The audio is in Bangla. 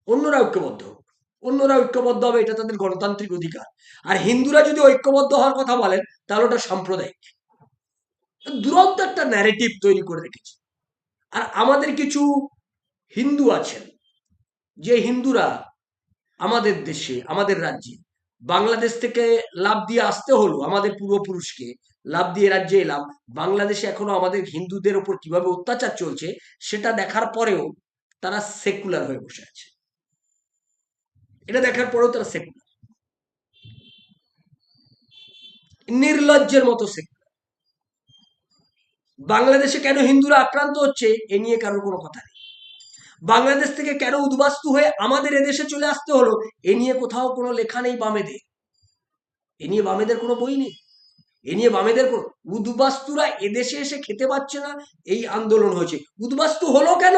অন্যরা ঐক্যবদ্ধ হোক, অন্যরা ঐক্যবদ্ধ হবে, এটা তাদের গণতান্ত্রিক অধিকার। আর হিন্দুরা যদি ঐক্যবদ্ধ হওয়ার কথা বলেন তাহলে ওটা সাম্প্রদায়িক। দুরন্ত একটা ন্যারেটিভ তৈরি করে রেখেছে। আর আমাদের কিছু হিন্দু আছেন, যে হিন্দুরা আমাদের দেশে, আমাদের রাজ্যে, বাংলাদেশ থেকে লাভ দিয়ে আসতে হলো, আমাদের পূর্বপুরুষকে লাভ দিয়ে রাজ্যে এলাম, বাংলাদেশে এখনো আমাদের হিন্দুদের ওপর কিভাবে অত্যাচার চলছে সেটা দেখার পরেও তারা সেকুলার হয়ে বসে আছে। এটা দেখার পরেও তারা সেকুলার, নির্লজ্জের মতো সেকুলার। বাংলাদেশে কেন হিন্দুরা আক্রান্ত হচ্ছে এ নিয়ে কারোর কোনো কথা নেই। বাংলাদেশ থেকে কেন উদ্বাস্তু হয়ে আমাদের এদেশে চলে আসতে হলো এ নিয়ে কোথাও কোনো লেখা নেই বামেদের। এ নিয়ে বামেদের কোনো বই নেই। এ নিয়ে বামেদের কোনো, উদ্বাস্তুরা এদেশে এসে খেতে পাচ্ছে না, এই আন্দোলন হয়েছে। উদ্বাস্তু হলো কেন?